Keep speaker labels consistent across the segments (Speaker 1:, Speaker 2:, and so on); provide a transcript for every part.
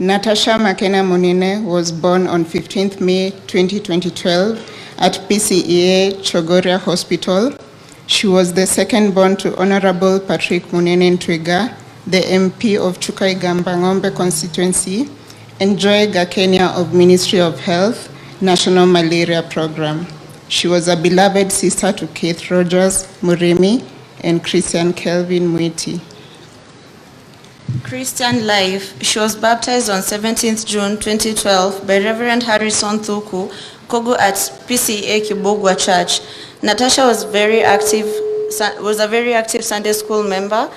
Speaker 1: Natasha Makena Munene was born on 15th May 2012 at PCEA Chogoria Hospital. She was the second born to Honorable Patrick Munene Ntwiga, the MP of Chukai-Gamba-Ng'ombe constituency, and Joy Gakenya of Ministry of Health, National Malaria Program. She was a beloved sister to Keith Rogers Murimi and Christian Kelvin Mwiti.
Speaker 2: Christian life. She was baptized on 17th June 2012 by Reverend Harrison Thuku, Kogu at PCA Kibugwa Church. Natasha was a very active Sunday school member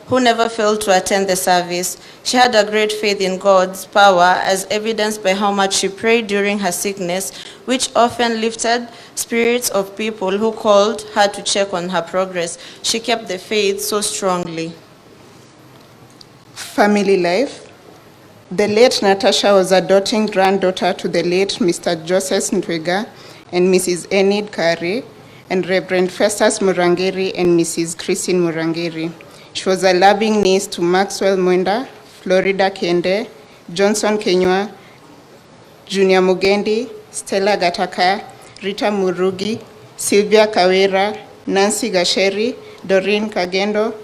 Speaker 2: who never failed to attend the service. She had a great faith in God's power, as evidenced by how much she prayed during her sickness, which often lifted spirits of people who called her to check on her progress. She kept the faith so strongly.
Speaker 1: Family life. The late Natasha was a doting granddaughter to the late Mr. Joseph Ntwiga and Mrs. Enid Kari, and Reverend Festus Murangiri and Mrs. Christine Murangiri. She was a loving niece to Maxwell Mwenda, Florida Kende, Johnson Kenywa, Junior Mugendi, Stella Gataka, Rita Murugi, Sylvia Kawira, Nancy Gasheri, Doreen Kagendo,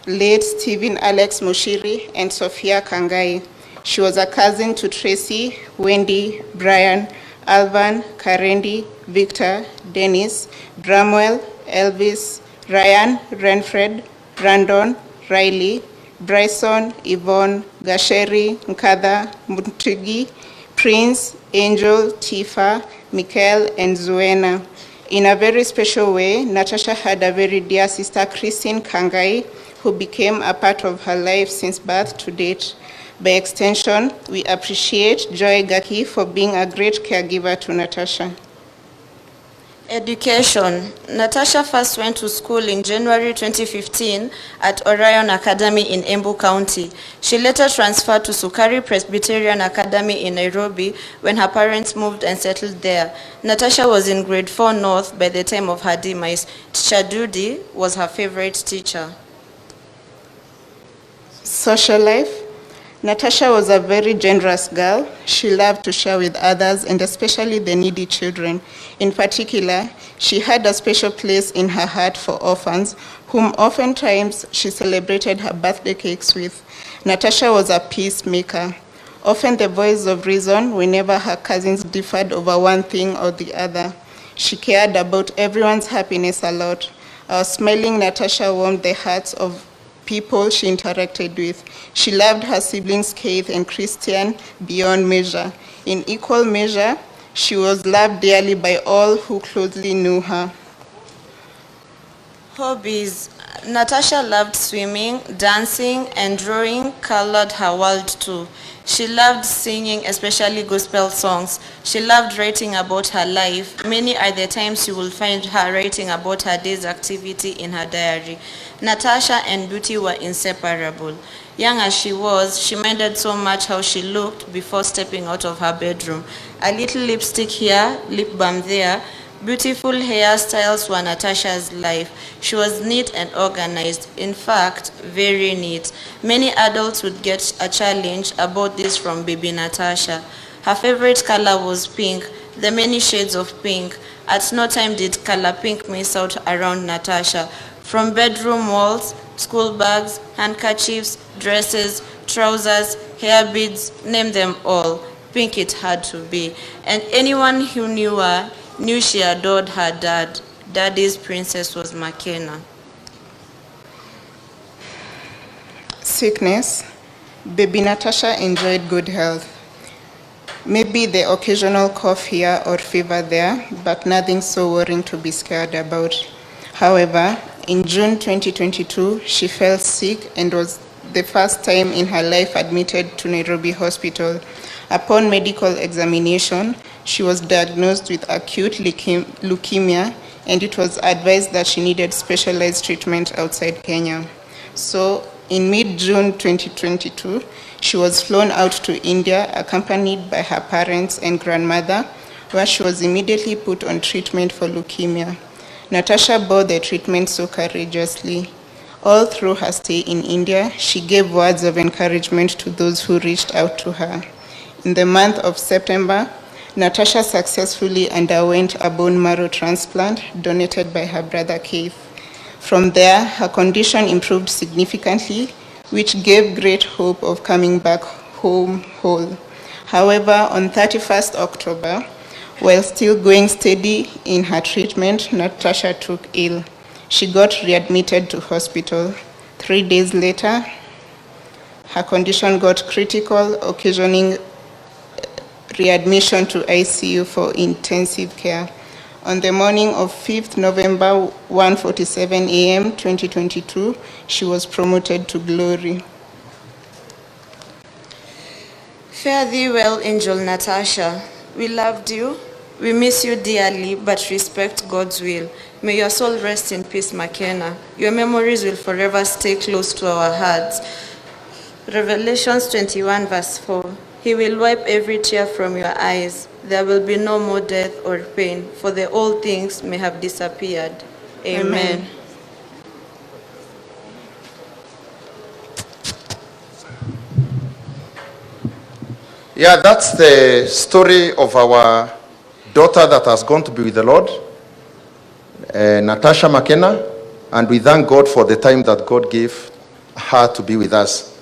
Speaker 1: late Stephen Alex Mushiri, and Sophia Kangai. She was a cousin to Tracy, Wendy, Brian, Alvan, Karendi, Victor, Dennis, Bramwell, Elvis, Ryan, Renfred, Brandon, Riley, Bryson, Yvonne, Gasheri, Nkadha, Muntigi, Prince, Angel, Tifa, Mikael, and Zuena. In a very special way, Natasha had a very dear sister, Christine Kangai, who became a part of her life since birth to date. By extension, we appreciate Joy Gaki for being a great caregiver to Natasha.
Speaker 2: Education. Natasha first went to school in January 2015 at Orion Academy in Embu County. She later transferred to Sukari Presbyterian Academy in Nairobi when her parents moved and settled there. Natasha was in grade 4 North by the time of her demise. Teacher Dudi was her favorite teacher.
Speaker 1: Social life. Natasha was a very generous girl. She loved to share with others, and especially the needy children. In particular, she had a special place in her heart for orphans, whom oftentimes she celebrated her birthday cakes with. Natasha was a peacemaker, often the voice of reason whenever her cousins differed over one thing or the other. She cared about everyone's happiness a lot. Our smiling Natasha warmed the hearts of people she interacted with. She loved her siblings Keith and Christian beyond measure. In equal measure, she was loved dearly by all who closely knew her.
Speaker 2: Hobbies. Natasha loved swimming, dancing, and drawing colored her world too. She loved singing, especially gospel songs. She loved writing about her life. Many are the times you will find her writing about her day's activity in her diary. Natasha and beauty were inseparable. Young as she was, she minded so much how she looked before stepping out of her bedroom. A little lipstick here, lip balm there. Beautiful hairstyles were Natasha's life. She was neat and organized. In fact, very neat. Many adults would get a challenge about this from baby Natasha. Her favorite color was pink, the many shades of pink. At no time did color pink miss out around Natasha. From bedroom walls, school bags, handkerchiefs, dresses, trousers, hair beads, name them all. Pink it had to be. And anyone who knew her knew she adored her dad. Daddy's princess was Makena.
Speaker 1: Sickness. Baby Natasha enjoyed good health. Maybe the occasional cough here or fever there, but nothing so worrying to be scared about. However, in June 2022, she fell sick and was the first time in her life admitted to Nairobi Hospital. Upon medical examination, she was diagnosed with acute leukemia, and it was advised that she needed specialized treatment outside Kenya. So, in mid-June 2022, she was flown out to India, accompanied by her parents and grandmother, where she was immediately put on treatment for leukemia. Natasha bore the treatment so courageously. All through her stay in India, she gave words of encouragement to those who reached out to her. In the month of September, Natasha successfully underwent a bone marrow transplant donated by her brother Keith. From there, her condition improved significantly, which gave great hope of coming back home whole. However, on 31st October, while still going steady in her treatment, Natasha took ill. She got readmitted to hospital. 3 days later, her condition got critical, occasioning readmission to ICU for intensive care. On the morning of 5th November, 1:47 a.m. 2022, she was promoted to glory.
Speaker 2: Fare thee well, Angel Natasha. We loved you. We miss you dearly, but respect God's will. May your soul rest in peace, Makena. Your memories will forever stay close to our hearts. Revelations 21 verse 4. He will wipe every tear from your eyes. There will be no more death or pain, for the old things may have disappeared. Amen.
Speaker 3: Yeah, that's the story of our daughter that has gone to be with the Lord, Natasha Makena, and we thank God for the time that God gave her to be with us.